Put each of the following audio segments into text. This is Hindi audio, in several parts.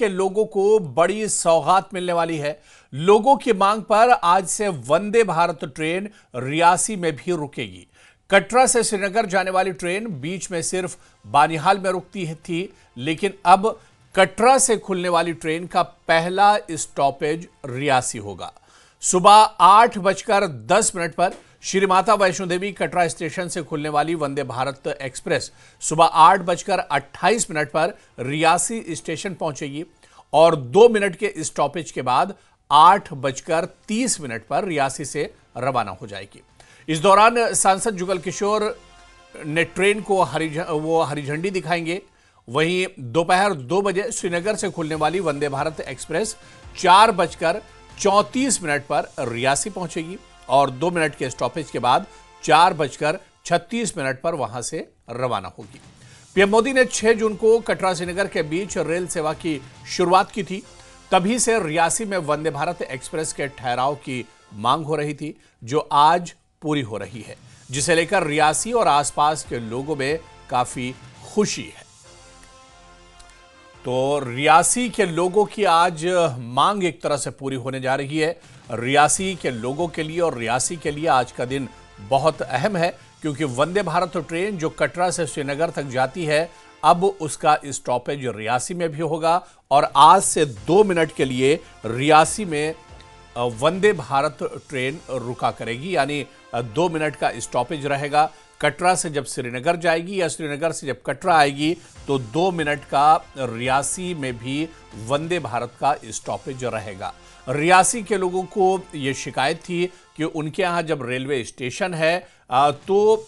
के लोगों को बड़ी सौगात मिलने वाली है। लोगों की मांग पर आज से वंदे भारत ट्रेन रियासी में भी रुकेगी। कटरा से श्रीनगर जाने वाली ट्रेन बीच में सिर्फ बानिहाल में रुकती थी, लेकिन अब कटरा से खुलने वाली ट्रेन का पहला स्टॉपेज रियासी होगा। सुबह 8:10 पर श्री माता वैष्णो देवी कटरा स्टेशन से खुलने वाली वंदे भारत एक्सप्रेस सुबह 8:28 पर रियासी स्टेशन पहुंचेगी और 2 मिनट के स्टॉपेज के बाद 8:30 पर रियासी से रवाना हो जाएगी। इस दौरान सांसद जुगल किशोर ने ट्रेन को हरी झंडी दिखाएंगे। वहीं दोपहर 2 बजे श्रीनगर से खुलने वाली वंदे भारत एक्सप्रेस 4:34 पर रियासी पहुंचेगी और 2 मिनट के स्टॉपेज के बाद 4:36 पर वहां से रवाना होगी। पीएम मोदी ने 6 जून को कटरा श्रीनगर के बीच रेल सेवा की शुरुआत की थी। तभी से रियासी में वंदे भारत एक्सप्रेस के ठहराव की मांग हो रही थी, जो आज पूरी हो रही है, जिसे लेकर रियासी और आसपास के लोगों में काफी खुशी है। तो रियासी के लोगों की आज मांग एक तरह से पूरी होने जा रही है। रियासी के लोगों के लिए और रियासी के लिए आज का दिन बहुत अहम है, क्योंकि वंदे भारत ट्रेन जो कटरा से श्रीनगर तक जाती है, अब उसका स्टॉपेज रियासी में भी होगा और आज से 2 मिनट के लिए रियासी में वंदे भारत ट्रेन रुका करेगी, यानी 2 मिनट का स्टॉपेज रहेगा। कटरा से जब श्रीनगर जाएगी या श्रीनगर से जब कटरा आएगी तो 2 मिनट का रियासी में भी वंदे भारत का स्टॉपेज रहेगा। रियासी के लोगों को यह शिकायत थी कि उनके यहाँ जब रेलवे स्टेशन है तो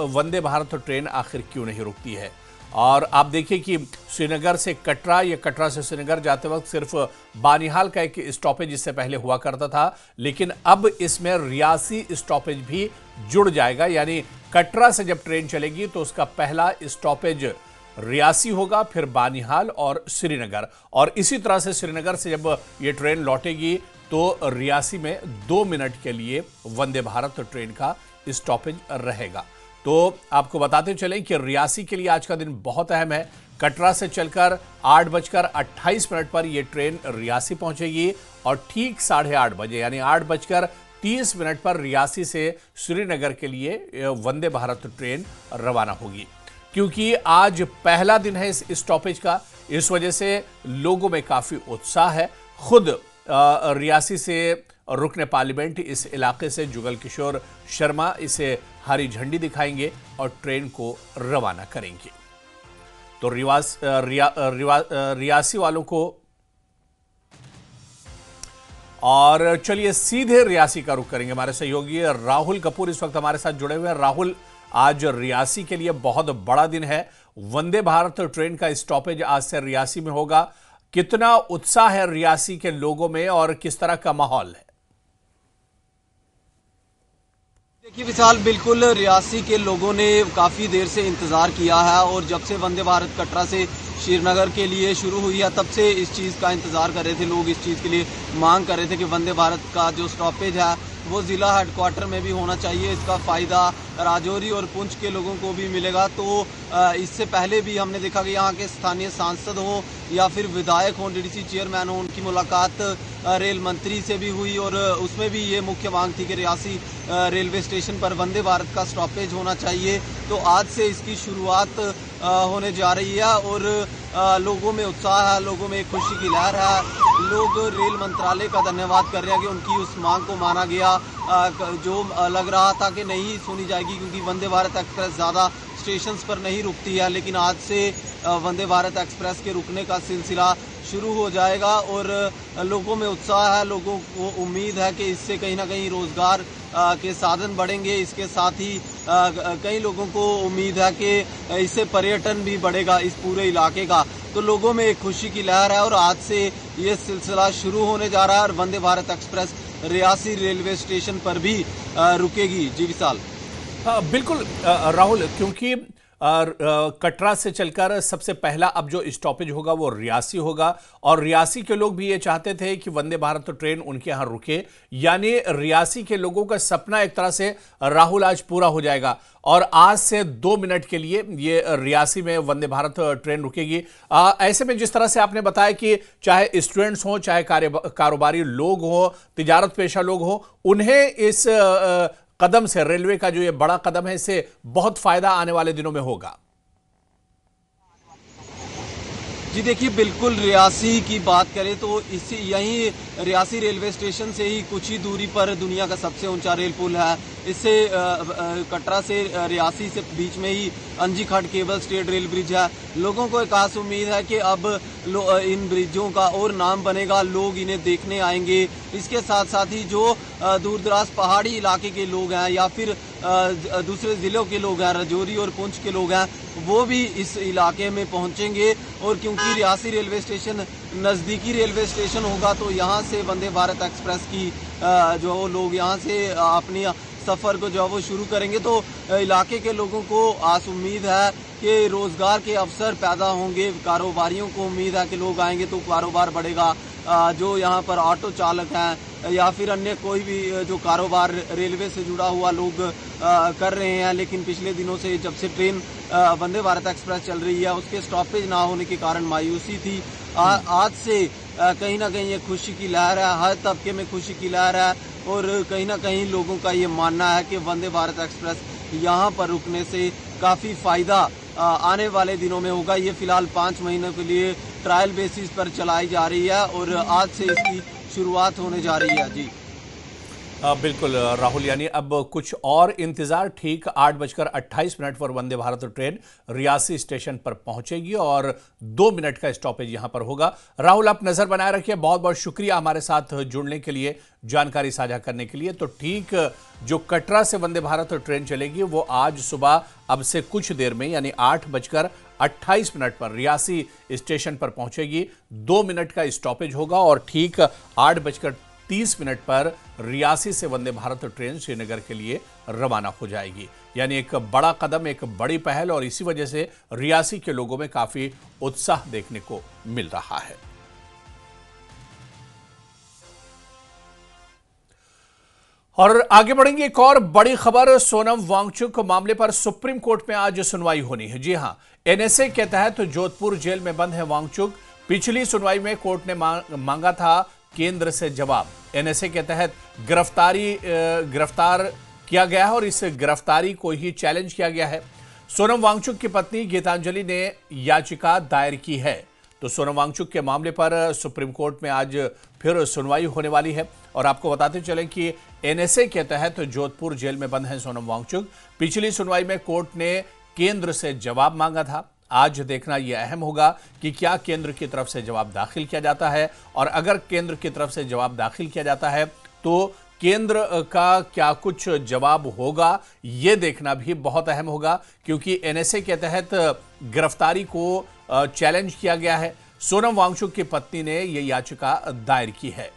वंदे भारत ट्रेन आखिर क्यों नहीं रुकती है। और आप देखिए कि श्रीनगर से कटरा या कटरा से श्रीनगर जाते वक्त सिर्फ बानिहाल का एक स्टॉपेज इससे पहले हुआ करता था, लेकिन अब इसमें रियासी स्टॉपेज भी जुड़ जाएगा। यानी कटरा से जब ट्रेन चलेगी तो उसका पहला स्टॉपेज रियासी होगा, फिर बानिहाल और श्रीनगर, और इसी तरह से श्रीनगर से जब ये ट्रेन लौटेगी तो रियासी में 2 मिनट के लिए वंदे भारत ट्रेन का स्टॉपेज रहेगा। तो आपको बताते चलें कि रियासी के लिए आज का दिन बहुत अहम है। कटरा से चलकर 8:28 पर यह ट्रेन रियासी पहुंचेगी और ठीक 8:30 बजे यानी 8:30 पर रियासी से श्रीनगर के लिए वंदे भारत ट्रेन रवाना होगी। क्योंकि आज पहला दिन है इस स्टॉपेज का, इस वजह से लोगों में काफी उत्साह है। खुद रियासी से रुकने पार्लियामेंट इस इलाके से जुगल किशोर शर्मा इसे हरी झंडी दिखाएंगे और ट्रेन को रवाना करेंगे। तो रियासी वालों को, और चलिए सीधे रियासी का रुख करेंगे। हमारे सहयोगी राहुल कपूर इस वक्त हमारे साथ जुड़े हुए हैं। राहुल, आज रियासी के लिए बहुत बड़ा दिन है। वंदे भारत ट्रेन का स्टॉपेज आज से रियासी में होगा। कितना उत्साह है रियासी के लोगों में और किस तरह का माहौल है? देखिए विशाल, बिल्कुल रियासी के लोगों ने काफ़ी देर से इंतज़ार किया है और जब से वंदे भारत कटरा से श्रीनगर के लिए शुरू हुई है तब से इस चीज़ का इंतज़ार कर रहे थे लोग। इस चीज़ के लिए मांग कर रहे थे कि वंदे भारत का जो स्टॉपेज है वो ज़िला हेडक्वार्टर में भी होना चाहिए। इसका फ़ायदा राजौरी और पुंछ के लोगों को भी मिलेगा। तो इससे पहले भी हमने देखा कि यहाँ के स्थानीय सांसद हो या फिर विधायक हो, डीडीसी चेयरमैन हो, उनकी मुलाकात रेल मंत्री से भी हुई और उसमें भी ये मुख्य मांग थी कि रियासी रेलवे स्टेशन पर वंदे भारत का स्टॉपेज होना चाहिए। तो आज से इसकी शुरुआत होने जा रही है और लोगों में उत्साह है, लोगों में एक खुशी की लहर है। लोग रेल मंत्रालय का धन्यवाद कर रहे हैं कि उनकी उस मांग को माना गया जो लग रहा था कि नहीं सुनी जाएगी, क्योंकि वंदे भारत एक्सप्रेस ज़्यादा स्टेशंस पर नहीं रुकती है। लेकिन आज से वंदे भारत एक्सप्रेस के रुकने का सिलसिला शुरू हो जाएगा और लोगों में उत्साह है। लोगों को उम्मीद है कि इससे कहीं ना कहीं रोजगार के साधन बढ़ेंगे। इसके साथ ही कई लोगों को उम्मीद है कि इससे पर्यटन भी बढ़ेगा इस पूरे इलाके का। तो लोगों में एक खुशी की लहर है और आज से ये सिलसिला शुरू होने जा रहा है और Vande Bharat Express Reasi railway station पर भी रुकेगी। जी विशाल। बिल्कुल राहुल, क्योंकि और कटरा से चलकर सबसे पहला अब जो स्टॉपेज होगा वो रियासी होगा, और रियासी के लोग भी ये चाहते थे कि वंदे भारत ट्रेन उनके यहाँ रुके, यानी रियासी के लोगों का सपना एक तरह से राहुल आज पूरा हो जाएगा और आज से 2 मिनट के लिए ये रियासी में वंदे भारत ट्रेन रुकेगी। ऐसे में जिस तरह से आपने बताया कि चाहे स्टूडेंट्स हों, चाहे कारोबारी लोग हों, तिजारत पेशा लोग हों, उन्हें इस कदम से, रेलवे का जो ये बड़ा कदम है, इससे बहुत फायदा आने वाले दिनों में होगा। जी देखिए, बिल्कुल रियासी की बात करें तो इसी यहीं रियासी रेलवे स्टेशन से ही कुछ ही दूरी पर दुनिया का सबसे ऊंचा रेल पुल है। इससे कटरा से रियासी से बीच में ही अंजी खट केबल स्टेट रेल ब्रिज है। लोगों को एक खास उम्मीद है कि अब इन ब्रिजों का और नाम बनेगा, लोग इन्हें देखने आएंगे। इसके साथ साथ ही जो दूर दराज पहाड़ी इलाके के लोग हैं या फिर दूसरे ज़िलों के लोग हैं, राजौरी और पुंछ के लोग हैं, वो भी इस इलाके में पहुंचेंगे। और क्योंकि रियासी रेलवे स्टेशन नज़दीकी रेलवे स्टेशन होगा तो यहाँ से वंदे भारत एक्सप्रेस की जो लोग यहाँ से अपनी सफ़र को जो है वो शुरू करेंगे। तो इलाके के लोगों को आस उम्मीद है कि रोज़गार के अवसर पैदा होंगे, कारोबारियों को उम्मीद है कि लोग आएंगे तो कारोबार बढ़ेगा। जो यहाँ पर ऑटो चालक हैं या फिर अन्य कोई भी जो कारोबार रेलवे से जुड़ा हुआ लोग कर रहे हैं, लेकिन पिछले दिनों से जब से ट्रेन वंदे भारत एक्सप्रेस चल रही है उसके स्टॉपेज ना होने के कारण मायूसी थी। आज से कहीं ना कहीं ये खुशी की लहर है, हर तबके में खुशी की लहर है और कहीं ना कहीं लोगों का ये मानना है कि वंदे भारत एक्सप्रेस यहाँ पर रुकने से काफ़ी फ़ायदा आने वाले दिनों में होगा। ये फिलहाल 5 महीनों के लिए ट्रायल बेसिस पर चलाई जा रही है और आज से इसकी शुरुआत होने जा रही है। जी बिल्कुल राहुल, यानी अब कुछ और इंतजार। ठीक 8:28 पर वंदे भारत ट्रेन रियासी स्टेशन पर पहुंचेगी और 2 मिनट का स्टॉपेज यहां पर होगा। राहुल, आप नजर बनाए रखिए। बहुत बहुत शुक्रिया हमारे साथ जुड़ने के लिए, जानकारी साझा करने के लिए। तो ठीक जो कटरा से वंदे भारत ट्रेन चलेगी वो आज सुबह अब से कुछ देर में यानी 8:28 पर रियासी स्टेशन पर पहुंचेगी। 2 मिनट का स्टॉपेज होगा और ठीक 8:30 पर रियासी से वंदे भारत ट्रेन श्रीनगर के लिए रवाना हो जाएगी। यानी एक बड़ा कदम, एक बड़ी पहल, और इसी वजह से रियासी के लोगों में काफी उत्साह देखने को मिल रहा है। और आगे बढ़ेंगे, एक और बड़ी खबर। सोनम वांगचुक मामले पर सुप्रीम कोर्ट में आज सुनवाई होनी है। जी हां, एनएसए के तहत जोधपुर जेल में बंद है वांगचुक। पिछली सुनवाई में कोर्ट ने मांगा था केंद्र से जवाब। एनएसए के तहत गिरफ्तार किया गया है और इस गिरफ्तारी को ही चैलेंज किया गया है। सोनम वांगचुक की पत्नी गीतांजलि ने याचिका दायर की है। तो सोनम वांगचुक के मामले पर सुप्रीम कोर्ट में आज फिर सुनवाई होने वाली है। और आपको बताते चलें कि एनएसए के तहत जोधपुर जेल में बंद है सोनम वांगचुक। पिछली सुनवाई में कोर्ट ने केंद्र से जवाब मांगा था। आज देखना यह अहम होगा कि क्या केंद्र की तरफ से जवाब दाखिल किया जाता है, और अगर केंद्र की तरफ से जवाब दाखिल किया जाता है तो केंद्र का क्या कुछ जवाब होगा, यह देखना भी बहुत अहम होगा, क्योंकि एनएसए के तहत गिरफ्तारी को चैलेंज किया गया है। सोनम वांगचुक की पत्नी ने यह याचिका दायर की है।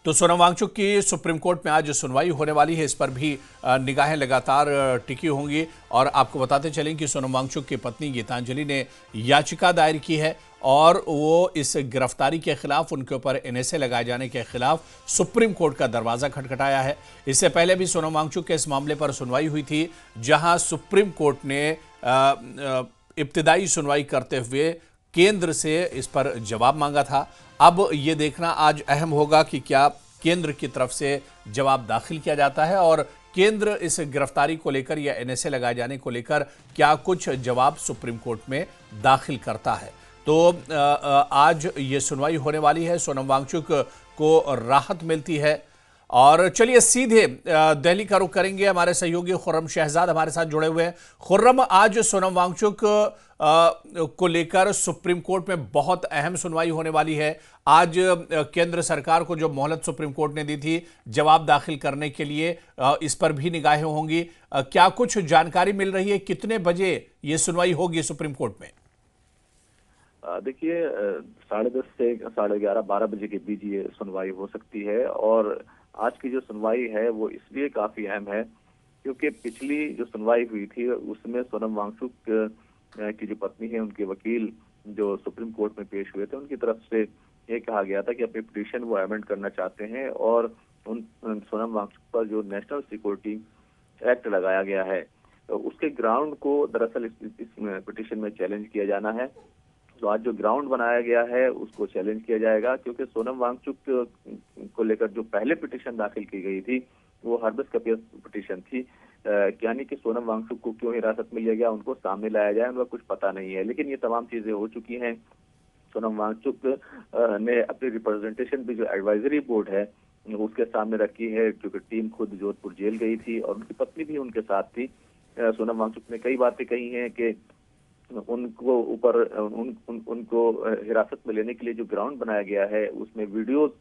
तो सोनम वांगचुक की सुप्रीम कोर्ट में आज सुनवाई होने वाली है। इस पर भी निगाहें लगातार टिकी होंगी। और आपको बताते चलें कि सोनम वांगचुक की पत्नी गीतांजलि ने याचिका दायर की है और वो इस गिरफ्तारी के खिलाफ, उनके ऊपर एनएसए लगाए जाने के खिलाफ सुप्रीम कोर्ट का दरवाजा खटखटाया है। इससे पहले भी सोनम वांगचुक के इस मामले पर सुनवाई हुई थी, जहां सुप्रीम कोर्ट ने इब्तिदाई सुनवाई करते हुए केंद्र से इस पर जवाब मांगा था। अब ये देखना आज अहम होगा कि क्या केंद्र की तरफ से जवाब दाखिल किया जाता है और केंद्र इस गिरफ्तारी को लेकर या एनएसए लगाए जाने को लेकर क्या कुछ जवाब सुप्रीम कोर्ट में दाखिल करता है। तो आज ये सुनवाई होने वाली है। सोनम वांगचुक को राहत मिलती है। और चलिए सीधे दिल्ली का रुख करेंगे। हमारे सहयोगी खुर्रम शहजाद हमारे साथ जुड़े हुए हैं। खुर्रम, आज सोनम वांगचुक को लेकर सुप्रीम कोर्ट में बहुत अहम सुनवाई होने वाली है। आज केंद्र सरकार को जो मोहलत सुप्रीम कोर्ट ने दी थी जवाब दाखिल करने के लिए, इस पर भी निगाहें होंगी। क्या कुछ जानकारी मिल रही है, कितने बजे ये सुनवाई होगी सुप्रीम कोर्ट में? देखिए 10:30 से 11:30 12 बजे के बीच ये सुनवाई हो सकती है। और आज की जो सुनवाई है वो इसलिए काफी अहम है क्योंकि पिछली जो सुनवाई हुई थी उसमें सोनम वांगचुक की जो पत्नी है, उनके वकील जो सुप्रीम कोर्ट में पेश हुए थे, उनकी तरफ से ये कहा गया था कि अपनी पिटीशन वो अमेंड करना चाहते हैं और उन सोनम वांगचुक पर जो नेशनल सिक्योरिटी एक्ट लगाया गया है उसके ग्राउंड को दरअसल इस पिटीशन में चैलेंज किया जाना है। तो आज जो ग्राउंड बनाया गया है उसको चैलेंज किया जाएगा, क्योंकि सोनम वांगचुक को लेकर जो पहले पिटीशन दाखिल की गई थी वो हर्बस कपियस पिटीशन थी, यानी कि सोनम वांगचुक को क्यों हिरासत में लिया गया, उनको सामने लाया जाए, उनका कुछ पता नहीं है। लेकिन ये तमाम चीजें हो चुकी हैं। सोनम वांगचुक ने अपनी रिप्रेजेंटेशन भी जो एडवाइजरी बोर्ड है उसके सामने रखी है, क्योंकि टीम खुद जोधपुर जेल गई थी और उनकी पत्नी भी उनके साथ थी। सोनम वांगचुक ने कई बातें कही हैं कि उनको ऊपर उनको हिरासत में लेने के लिए जो ग्राउंड बनाया गया है उसमें वीडियोस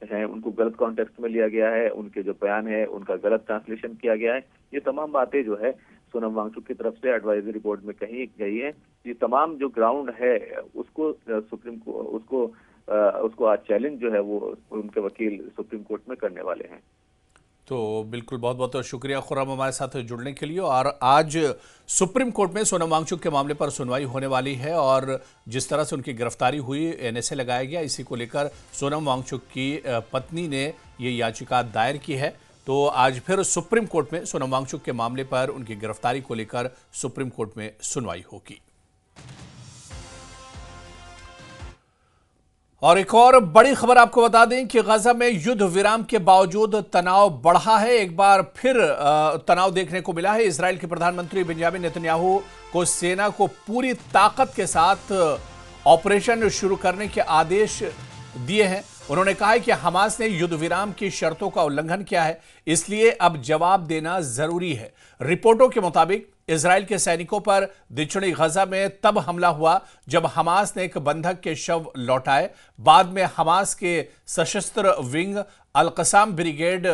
हैं, उनको गलत कॉन्टेक्स्ट में लिया गया है, उनके जो बयान है उनका गलत ट्रांसलेशन किया गया है। ये तमाम बातें जो है सोनम वांगचुक की तरफ से एडवाइजरी बोर्ड में कही गई है। ये तमाम जो ग्राउंड है उसको सुप्रीम को उसको आज चैलेंज जो है वो उनके वकील सुप्रीम कोर्ट में करने वाले हैं। तो बिल्कुल, बहुत बहुत शुक्रिया खुर्रम हमारे साथ जुड़ने के लिए। और आज सुप्रीम कोर्ट में सोनम वांगचुक के मामले पर सुनवाई होने वाली है और जिस तरह से उनकी गिरफ्तारी हुई, एनएसए लगाया गया, इसी को लेकर सोनम वांगचुक की पत्नी ने ये याचिका दायर की है। तो आज फिर सुप्रीम कोर्ट में सोनम वांगचुक के मामले पर उनकी गिरफ्तारी को लेकर सुप्रीम कोर्ट में सुनवाई होगी। और एक और बड़ी खबर आपको बता दें कि गजा में युद्ध विराम के बावजूद तनाव बढ़ा है। एक बार फिर तनाव देखने को मिला है। इजराइल के प्रधानमंत्री बेंजामिन नेतन्याहू को सेना को पूरी ताकत के साथ ऑपरेशन शुरू करने के आदेश दिए हैं। उन्होंने कहा है कि हमास ने युद्ध विराम की शर्तों का उल्लंघन किया है, इसलिए अब जवाब देना जरूरी है। रिपोर्टों के मुताबिक इजराइल के सैनिकों पर दक्षिणी गजा में तब हमला हुआ जब हमास ने एक बंधक के शव लौटाए। बाद में हमास के सशस्त्र विंग अल-कसाम ब्रिगेड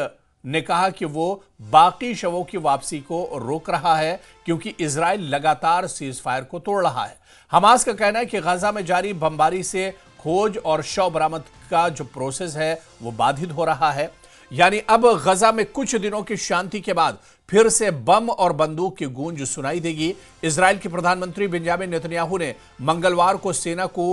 ने कहा कि वो बाकी शवों की वापसी को रोक रहा है, क्योंकि इजराइल लगातार सीज फायर को तोड़ रहा है। हमास का कहना है कि गजा में जारी बमबारी से खोज और शव बरामद का जो प्रोसेस है वो बाधित हो रहा है। यानी अब गजा में कुछ दिनों की शांति के बाद फिर से बम और बंदूक की गूंज सुनाई देगी। इजराइल के प्रधानमंत्री बेंजामिन नेतन्याहू ने मंगलवार को सेना को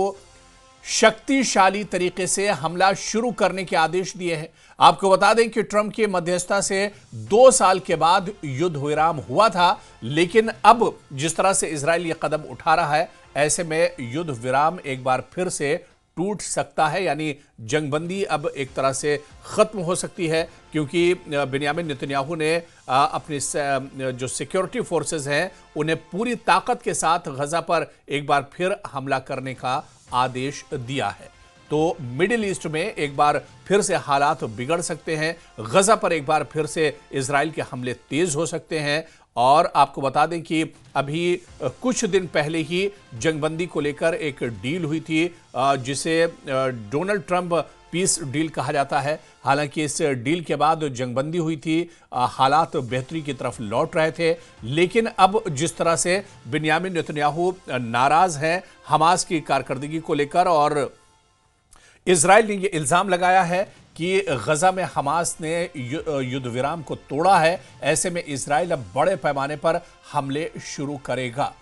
शक्तिशाली तरीके से हमला शुरू करने के आदेश दिए हैं। आपको बता दें कि ट्रंप की मध्यस्थता से 2 साल के बाद युद्ध विराम हुआ था, लेकिन अब जिस तरह से इजराइल ये कदम उठा रहा है, ऐसे में युद्ध विराम एक बार फिर से टूट सकता है। यानी जंगबंदी अब एक तरह से खत्म हो सकती है, क्योंकि बेंजामिन नेतन्याहू ने अपनी जो सिक्योरिटी फोर्सेस हैं उन्हें पूरी ताकत के साथ गजा पर एक बार फिर हमला करने का आदेश दिया है। तो मिडिल ईस्ट में एक बार फिर से हालात बिगड़ सकते हैं। गजा पर एक बार फिर से इजराइल के हमले तेज हो सकते हैं। और आपको बता दें कि अभी कुछ दिन पहले ही जंगबंदी को लेकर एक डील हुई थी, जिसे डोनाल्ड ट्रंप पीस डील कहा जाता है। हालांकि इस डील के बाद जंगबंदी हुई थी, हालात बेहतरी की तरफ लौट रहे थे, लेकिन अब जिस तरह से बेंजामिन नेतन्याहू नाराज हैं हमास की कारकर्दगी को लेकर, और इजराइल ने यह इल्जाम लगाया है कि गजा में हमास ने युद्ध विराम को तोड़ा है, ऐसे में इजराइल अब बड़े पैमाने पर हमले शुरू करेगा।